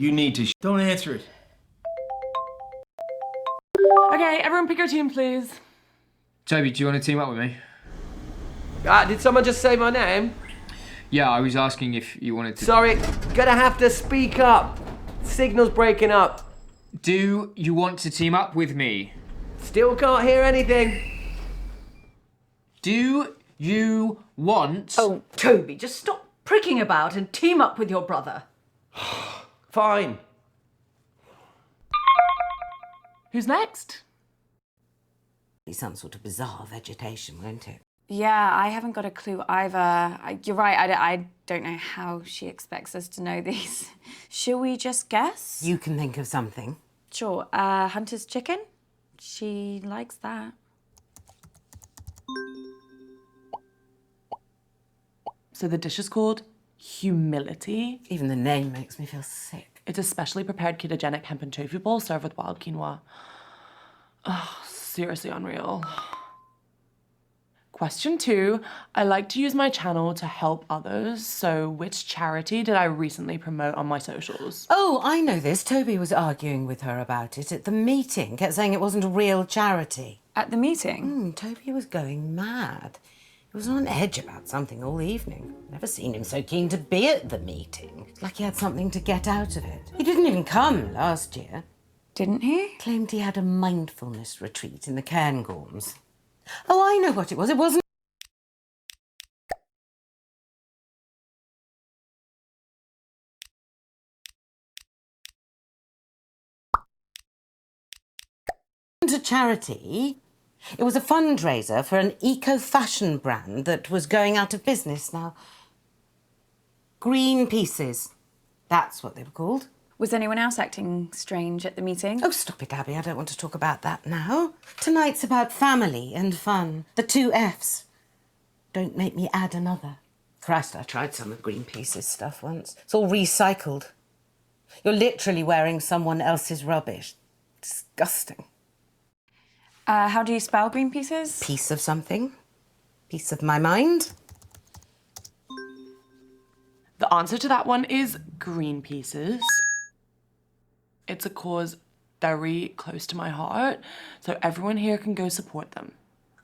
You need to. Don't answer it. Okay, everyone pick your team, please. Toby, do you want to team up with me? Did someone just say my name? Yeah, I was asking if you wanted to... Sorry, gonna have to speak up. Signal's breaking up. Do you want to team up with me? Still can't hear anything. Do you want... Oh, Toby, just stop pricking about and team up with your brother. Fine. Who's next? Be some sort of bizarre vegetation, won't it? Yeah, I haven't got a clue either. You're right, I don't know how she expects us to know these. Shall we just guess? You can think of something. Sure, Hunter's chicken? She likes that. So the dish is called humility. Even the name makes me feel sick. It's a specially prepared ketogenic hemp and tofu bowl served with wild quinoa. Oh, seriously unreal. Question 2, I like to use my channel to help others, so which charity did I recently promote on my socials? Oh, I know this. Toby was arguing with her about it at the meeting. Kept saying it wasn't a real charity. At the meeting? Toby was going mad. He was on edge about something all evening. Never seen him so keen to be at the meeting. It's like he had something to get out of it. He didn't even come last year. Didn't he? Claimed he had a mindfulness retreat in the Cairngorms. Oh, I know what it was. It wasn't a charity. It was a fundraiser for an eco-fashion brand that was going out of business now. Green Pieces. That's what they were called. Was anyone else acting strange at the meeting? Oh, stop it, Abby. I don't want to talk about that now. Tonight's about family and fun. The 2 Fs. Don't make me add another. Christ, I tried some of Greenpeace's stuff once. It's all recycled. You're literally wearing someone else's rubbish. Disgusting. How do you spell green pieces? Piece of something. Piece of my mind. The answer to that one is green pieces. It's a cause very close to my heart, so everyone here can go support them.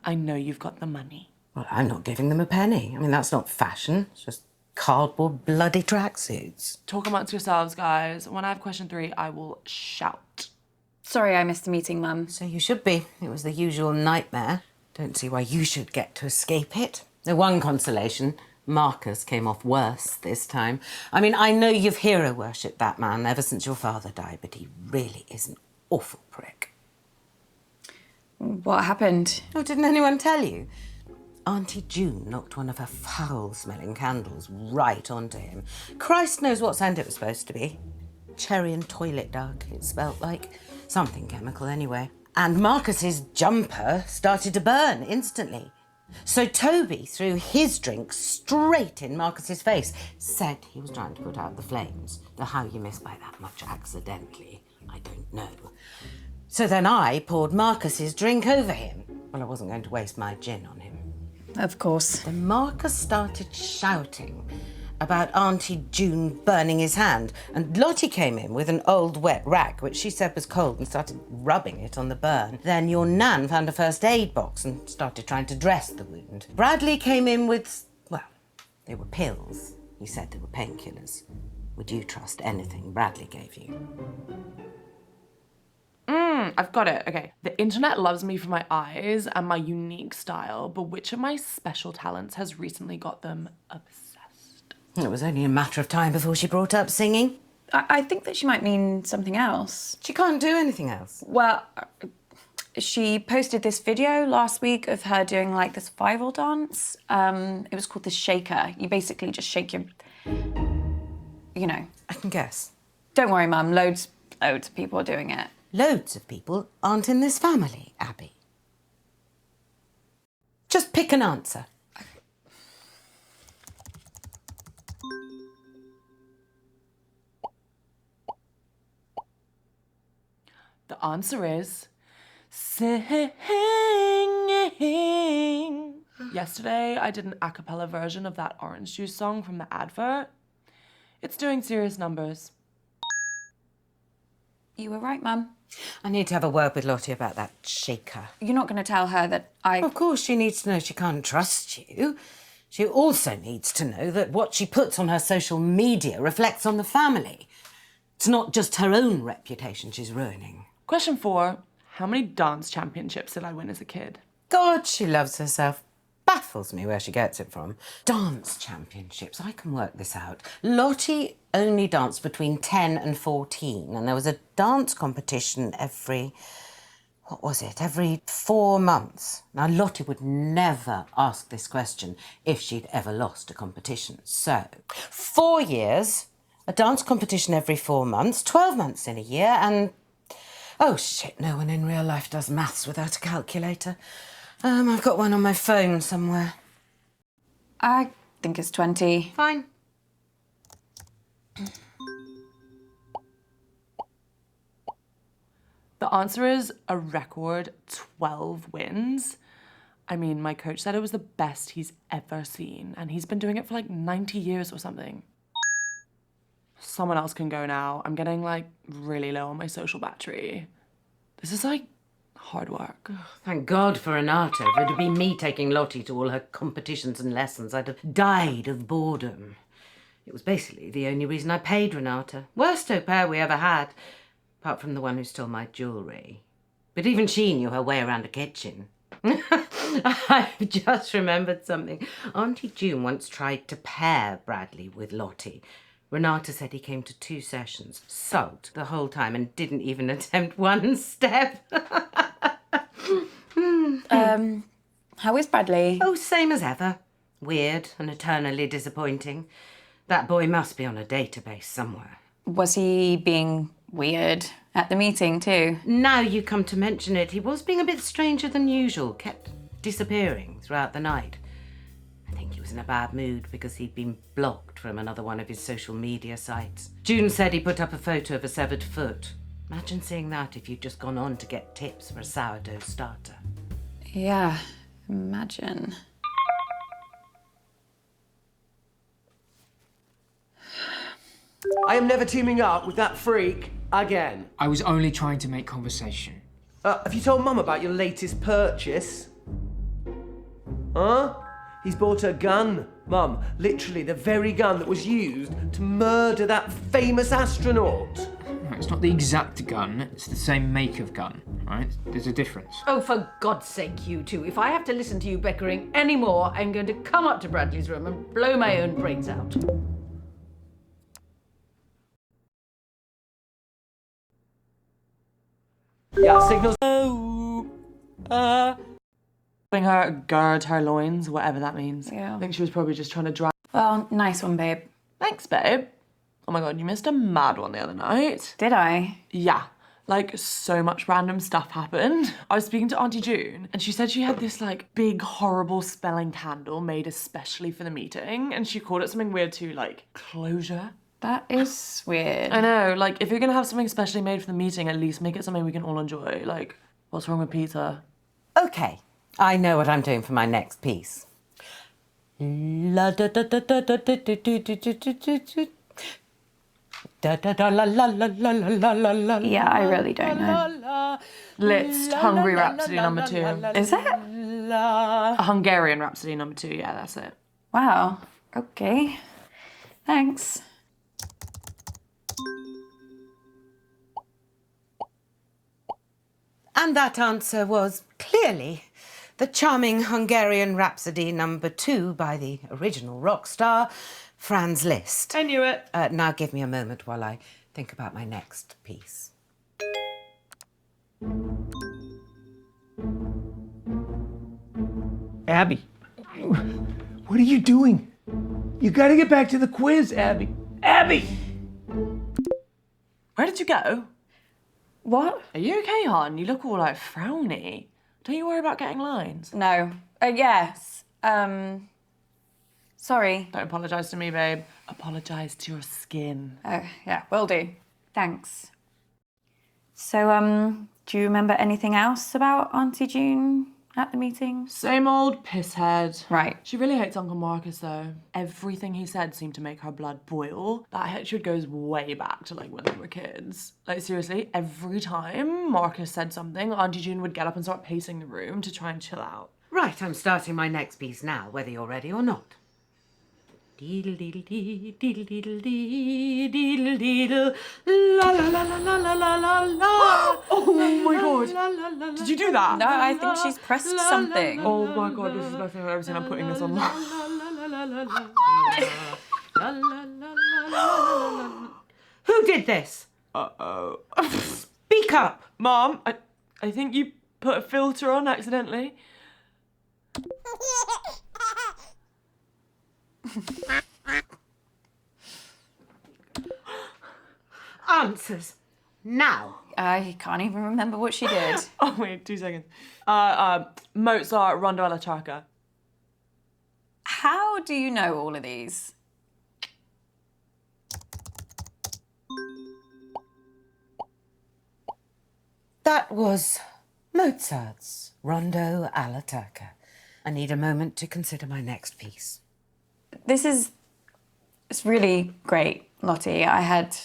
I know you've got the money. Well, I'm not giving them a penny. I mean, that's not fashion. It's just cardboard bloody tracksuits. Talk amongst yourselves, guys. When I have question 3, I will shout. Sorry I missed the meeting, Mum. So you should be. It was the usual nightmare. Don't see why you should get to escape it. The one consolation, Marcus came off worse this time. I mean, I know you've hero-worshipped that man ever since your father died, but he really is an awful prick. What happened? Oh, didn't anyone tell you? Auntie June knocked one of her foul-smelling candles right onto him. Christ knows what scent it was supposed to be. Cherry and toilet duck, it smelt like. Something chemical, anyway. And Marcus's jumper started to burn instantly. So Toby threw his drink straight in Marcus's face. Said he was trying to put out the flames. Though how you miss by that much accidentally, I don't know. So then I poured Marcus's drink over him. Well, I wasn't going to waste my gin on him. Of course. Then Marcus started shouting about Auntie June burning his hand, and Lottie came in with an old wet rag, which she said was cold, and started rubbing it on the burn. Then your Nan found a first aid box and started trying to dress the wound. Bradley came in with, well, they were pills. He said they were painkillers. Would you trust anything Bradley gave you? I've got it. Okay. The internet loves me for my eyes and my unique style, but which of my special talents has recently got them obsessed? It was only a matter of time before she brought up singing. I think that she might mean something else. She can't do anything else. Well, she posted this video last week of her doing like this viral dance. It was called the shaker. You basically just shake your, you know. I can guess. Don't worry, Mum. Loads of people are doing it. Loads of people aren't in this family, Abby. Just pick an answer. The answer is singing. Yesterday, I did an a cappella version of that orange juice song from the advert. It's doing serious numbers. You were right, Mum. I need to have a word with Lottie about that shaker. You're not going to tell her that I... Of course, she needs to know she can't trust you. She also needs to know that what she puts on her social media reflects on the family. It's not just her own reputation she's ruining. Question 4. How many dance championships did I win as a kid? God, she loves herself. Baffles me where she gets it from. Dance championships, I can work this out. Lottie only danced between 10 and 14, and there was a dance competition every 4 months. Now, Lottie would never ask this question if she'd ever lost a competition. So, 4 years, a dance competition every 4 months, 12 months in a year, and... Oh, shit, no one in real life does maths without a calculator. I've got one on my phone somewhere. I think it's 20. Fine. The answer is a record 12 wins. I mean, my coach said it was the best he's ever seen, and he's been doing it for like 90 years or something. Someone else can go now. I'm getting like really low on my social battery. This is like hard work. Thank God for Renata. If it had been me taking Lottie to all her competitions and lessons, I'd have died of boredom. It was basically the only reason I paid Renata. Worst au pair we ever had, apart from the one who stole my jewellery. But even she knew her way around a kitchen. I've just remembered something. Auntie June once tried to pair Bradley with Lottie. Renata said he came to 2 sessions, sulked the whole time, and didn't even attempt one step. How is Bradley? Oh, same as ever. Weird and eternally disappointing. That boy must be on a database somewhere. Was he being weird at the meeting too? Now you come to mention it, he was being a bit stranger than usual, kept disappearing throughout the night. I think he was in a bad mood because he'd been blocked from another one of his social media sites. June said he put up a photo of a severed foot. Imagine seeing that if you'd just gone on to get tips for a sourdough starter. Yeah, imagine. I am never teaming up with that freak again. I was only trying to make conversation. Have you told Mum about your latest purchase? Huh? He's bought a gun, Mum. Literally the very gun that was used to murder that famous astronaut. It's not the exact gun, it's the same make of gun, right? There's a difference. Oh, for God's sake, you two. If I have to listen to you bickering anymore, I'm going to come up to Bradley's room and blow my own brains out. Yeah, signals. Having her gird her loins, whatever that means. Yeah. I think she was probably just trying to drag. Well, nice one, babe. Thanks, babe. Oh my God, you missed a mad one the other night. Did I? Yeah, like so much random stuff happened. I was speaking to Auntie June and she said she had this like big horrible smelling candle made especially for the meeting, and she called it something weird too, like closure. That is weird. I know, like if you're gonna have something specially made for the meeting, at least make it something we can all enjoy. Like, what's wrong with pizza? Okay, I know what I'm doing for my next piece. La da da da da da da da da da da da da da la la la la la la la. Yeah, I really don't know. Lit's Hungry Rhapsody number 2. Is it? A Hungarian Rhapsody number 2, yeah, that's it. Wow. Okay. Thanks. And that answer was clearly the charming Hungarian Rhapsody number 2 by the original rock star, Franz Liszt. I knew it. Now give me a moment while I think about my next piece. Abby, what are you doing? You gotta get back to the quiz, Abby. Abby! Where did you go? What? Are you okay, hon? You look all like frowny. Don't you worry about getting lines. No. Yes. Sorry. Don't apologise to me, babe. Apologise to your skin. Oh, yeah, will do. Thanks. So, do you remember anything else about Auntie June at the meeting? Same old pisshead. Right. She really hates Uncle Marcus though. Everything he said seemed to make her blood boil. That hatred goes way back to like when they were kids. Like seriously, every time Marcus said something, Auntie June would get up and start pacing the room to try and chill out. Right, I'm starting my next piece now, whether you're ready or not. Deedle-deedle-dee, deedle-deedle-dee, deedle-deedle, la la la la la la la la. Oh my god! Did you do that? No, I think she's pressed something. Oh my god, this is the best thing I've ever seen. I'm putting this online. Who did this? Uh-oh. Speak up! Mom, I think you put a filter on accidentally. Answers. Now. I can't even remember what she did. Oh wait, 2 seconds. Mozart, Rondo alla Turca. How do you know all of these? That was Mozart's Rondo alla Turca. I need a moment to consider my next piece. It's really great, Lottie. I had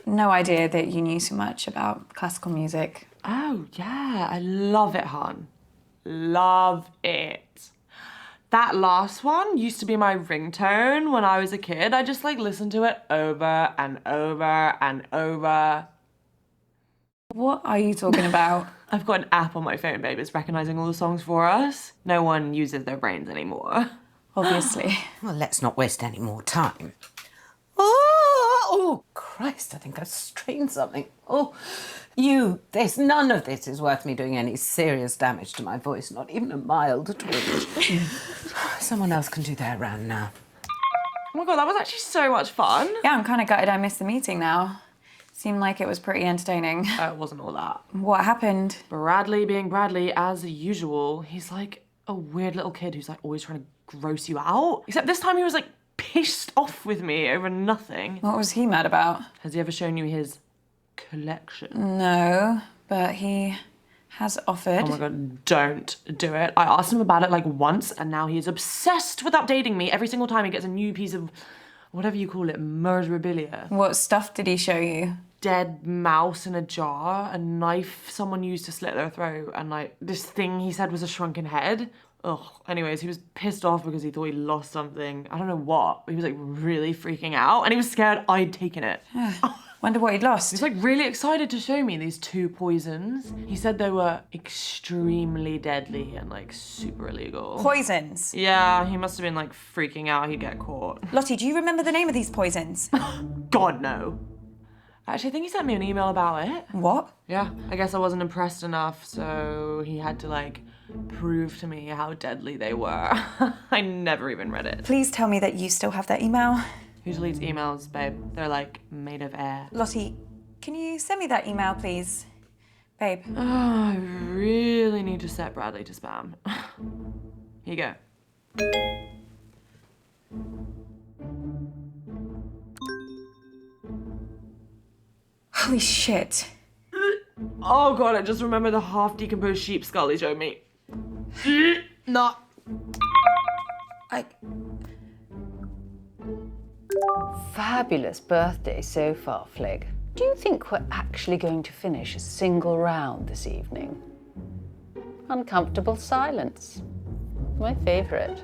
no idea that you knew so much about classical music. Oh yeah, I love it, hon. Love it. That last one used to be my ringtone when I was a kid. I just like listened to it over and over and over. What are you talking about? I've got an app on my phone, babe. It's recognizing all the songs for us. No one uses their brains anymore. Obviously. Well, let's not waste any more time. Oh, Christ, I think I've strained something. Oh, none of this is worth me doing any serious damage to my voice, not even a mild twinge. Someone else can do their round now. Oh my god, that was actually so much fun. Yeah, I'm kind of gutted I missed the meeting now. Seemed like it was pretty entertaining. It wasn't all that. What happened? Bradley being Bradley, as usual. He's like a weird little kid who's like always trying to gross you out. Except this time he was like pissed off with me over nothing. What was he mad about? Has he ever shown you his collection? No, but he has offered. Oh my god, don't do it. I asked him about it like once and now he is obsessed with updating me every single time he gets a new piece of whatever you call it, murderabilia. What stuff did he show you? Dead mouse in a jar, a knife someone used to slit their throat, and like this thing he said was a shrunken head. Ugh. Anyways, he was pissed off because he thought he lost something. I don't know what. He was like really freaking out and he was scared I'd taken it. Wonder what he'd lost. He was like really excited to show me these 2 poisons. He said they were extremely deadly and like super illegal. Poisons? Yeah, he must have been like freaking out he'd get caught. Lottie, do you remember the name of these poisons? God, no. Actually, I think he sent me an email about it. What? Yeah, I guess I wasn't impressed enough, so he had to like prove to me how deadly they were. I never even read it. Please tell me that you still have that email. Who deletes emails, babe? They're like made of air. Lottie, can you send me that email, please? Babe. Oh, I really need to set Bradley to spam. Here you go. Holy shit. Oh god, I just remember the half-decomposed sheep skull he showed me. No. Fabulous birthday so far, Flig. Do you think we're actually going to finish a single round this evening? Uncomfortable silence. My favourite.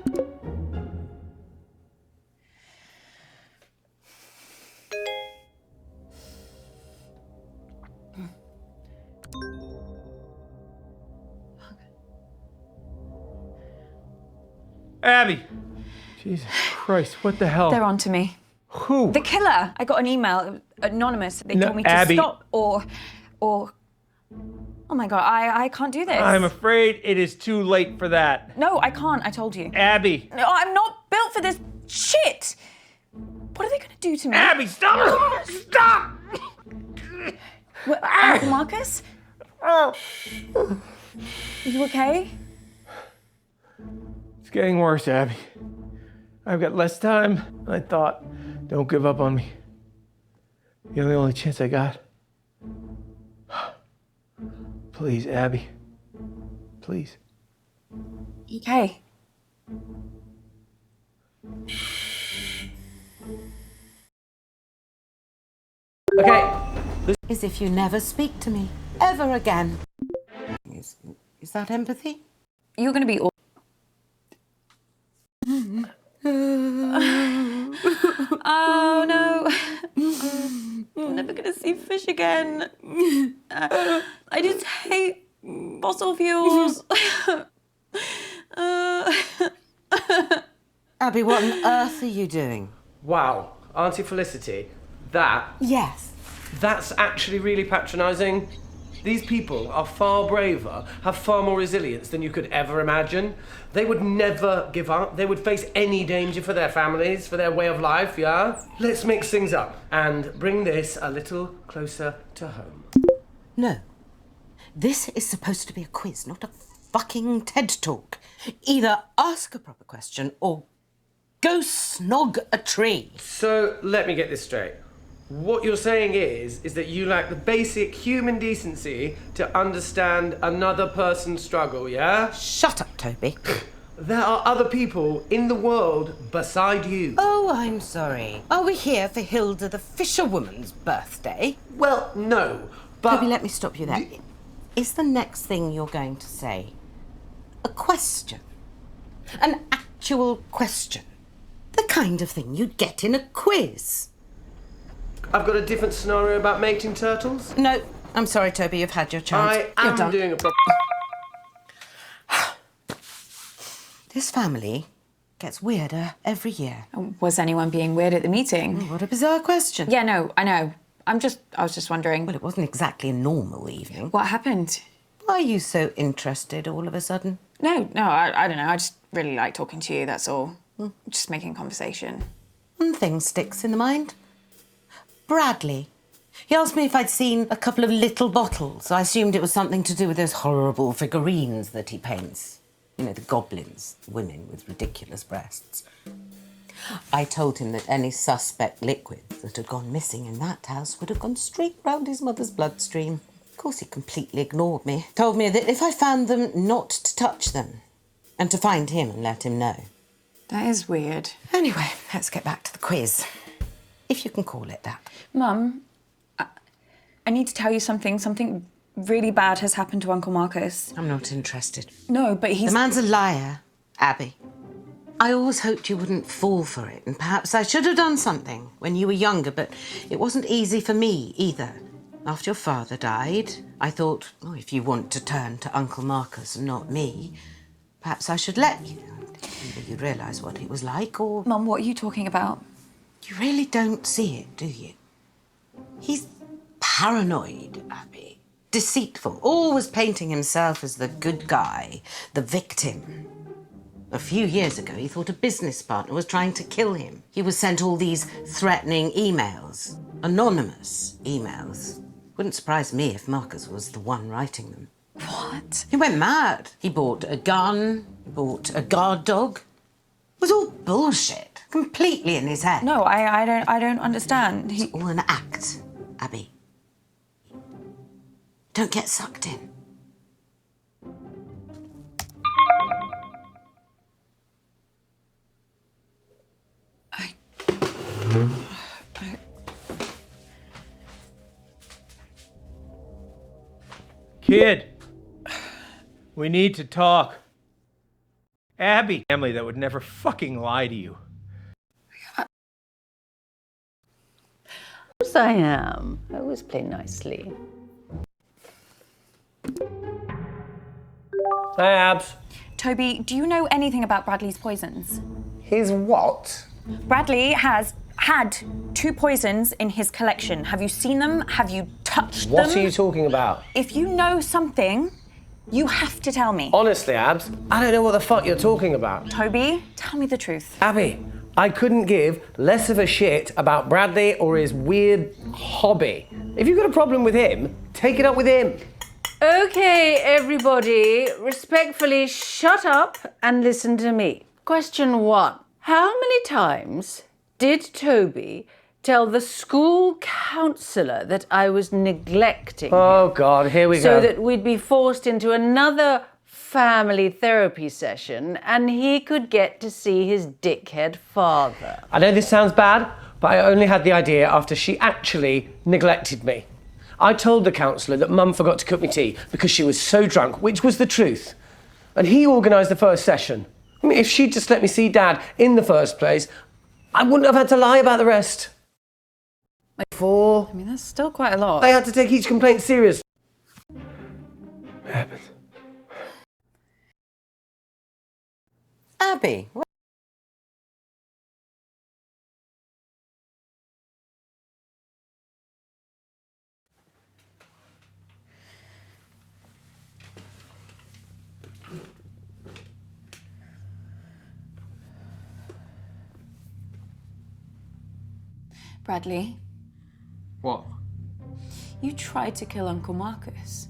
Abby! Jesus Christ, what the hell? They're on to me. Who? The killer. I got an email, anonymous. They No, told me to Abby. stop or... Oh my God, I can't do this. I'm afraid it is too late for that. No, I can't, I told you. Abby! No, I'm not built for this shit! What are they gonna do to me? Abby, stop! Stop! What, Uncle Marcus? Oh. Are you okay? It's getting worse, Abby. I've got less time than I thought. Don't give up on me. You're the only chance I got. Please, Abby. Please. Okay. Okay. As if you never speak to me ever again. Is that empathy? You're going to be... Oh, no. I'm never going to see fish again. I just hate fossil fuels. Abby, what on earth are you doing? Wow, Auntie Felicity, Yes. that's actually really patronising. These people are far braver, have far more resilience than you could ever imagine. They would never give up. They would face any danger for their families, for their way of life, yeah? Let's mix things up and bring this a little closer to home. No. This is supposed to be a quiz, not a fucking TED Talk. Either ask a proper question or go snog a tree. So, let me get this straight. What you're saying is that you lack the basic human decency to understand another person's struggle, yeah? Shut up, Toby. There are other people in the world beside you. Oh, I'm sorry. Are we here for Hilda the fisherwoman's birthday? Well, no, but... Toby, let me stop you there. Is the next thing you're going to say a question? An actual question? The kind of thing you'd get in a quiz? I've got a different scenario about mating turtles. No, I'm sorry, Toby, you've had your chance. I You're am done. doing a proper... This family gets weirder every year. Was anyone being weird at the meeting? What a bizarre question. Yeah, no, I know. I was just wondering. Well, it wasn't exactly a normal evening. What happened? Why are you so interested all of a sudden? No, I don't know. I just really like talking to you, that's all. Just making conversation. One thing sticks in the mind. Bradley. He asked me if I'd seen a couple of little bottles. I assumed it was something to do with those horrible figurines that he paints. You know, the goblins, women with ridiculous breasts. I told him that any suspect liquids that had gone missing in that house would have gone straight round his mother's bloodstream. Of course, he completely ignored me. Told me that if I found them, not to touch them. And to find him and let him know. That is weird. Anyway, let's get back to the quiz. If you can call it that. Mum, I need to tell you something. Something really bad has happened to Uncle Marcus. I'm not interested. No, but he's... The man's a liar, Abby. I always hoped you wouldn't fall for it, and perhaps I should have done something when you were younger, but it wasn't easy for me either. After your father died, I thought, oh, if you want to turn to Uncle Marcus and not me, perhaps I should let you. Either you'd realise what it was like, or... Mum, what are you talking about? You really don't see it, do you? He's paranoid, Abby. Deceitful, always painting himself as the good guy, the victim. A few years ago, he thought a business partner was trying to kill him. He was sent all these threatening emails, anonymous emails. Wouldn't surprise me if Marcus was the one writing them. What? He went mad. He bought a gun, he bought a guard dog. It was all bullshit, completely in his head. No, I don't understand. It's all an act, Abby. Don't get sucked in. Kid, we need to talk. Abby, family that would never fucking lie to you. Of course I am. I always play nicely. Hi, Abs. Toby, do you know anything about Bradley's poisons? His what? Bradley has had 2 poisons in his collection. Have you seen them? Have you touched them? What are you talking about? If you know something, you have to tell me. Honestly, Abs, I don't know what the fuck you're talking about. Toby, tell me the truth. Abby, I couldn't give less of a shit about Bradley or his weird hobby. If you've got a problem with him, take it up with him. Okay, everybody, respectfully shut up and listen to me. Question 1. How many times did Toby tell the school counsellor that I was neglecting him? Oh, God, here we So go. that we'd be forced into another family therapy session and he could get to see his dickhead father. I know this sounds bad, but I only had the idea after she actually neglected me. I told the counsellor that Mum forgot to cook me tea because she was so drunk, which was the truth. And he organised the first session. I mean, if she'd just let me see Dad in the first place, I wouldn't have had to lie about the rest. I mean, that's still quite a lot. I had to take each complaint seriously. What happened? Abby, Bradley, What? you tried to kill Uncle Marcus.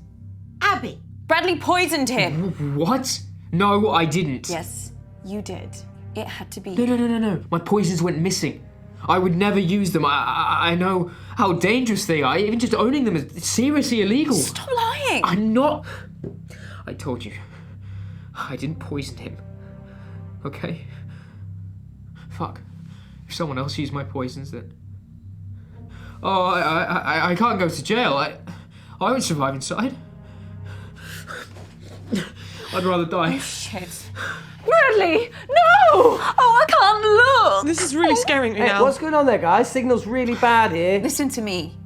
Abby! Bradley poisoned him. What? No, I didn't. Yes, you did. It had to be. No. My poisons went missing. I would never use them. I know how dangerous they are. Even just owning them is seriously illegal. Stop lying. I'm not. I told you. I didn't poison him. Okay? Fuck. If someone else used my poisons, then. Oh, I can't go to jail. I won't survive inside. I'd rather die. Shit. Bradley, no! Oh, I can't look! This is really scaring me Hey, now. what's going on there, guys? Signal's really bad here. Listen to me.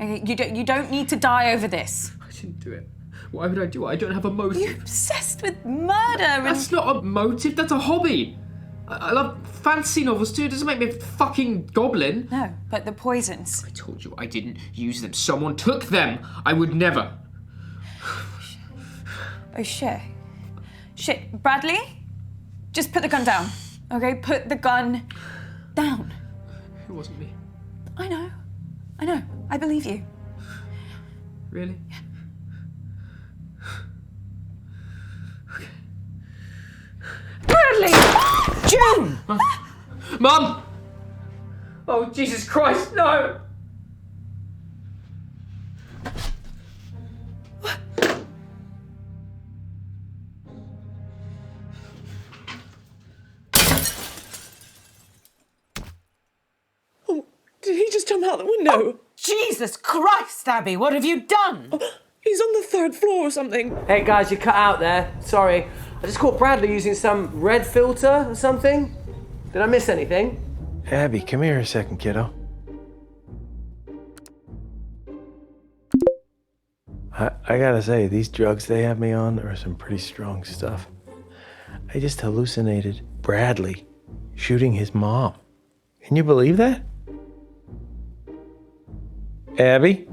Okay, you don't need to die over this. I didn't do it. Why would I do it? I don't have a motive. You're obsessed with murder and... That's not a motive, that's a hobby. I love fantasy novels too. It doesn't make me a fucking goblin. No, but the poisons. I told you I didn't use them. Someone took them. I would never. Oh, shit. Shit, Bradley? Just put the gun down, okay? Put the gun down. It wasn't me. I know. I believe you. Really? Bradley! June! Mum! Oh, Jesus Christ, no! Did he just jump out the window? Jesus Christ, Abby, what have you done? He's on the 3rd floor or something. Hey, guys, you cut out there. Sorry. I just caught Bradley using some red filter or something. Did I miss anything? Abby, come here a second, kiddo. I gotta say, these drugs they have me on are some pretty strong stuff. I just hallucinated Bradley shooting his mom. Can you believe that? Abby?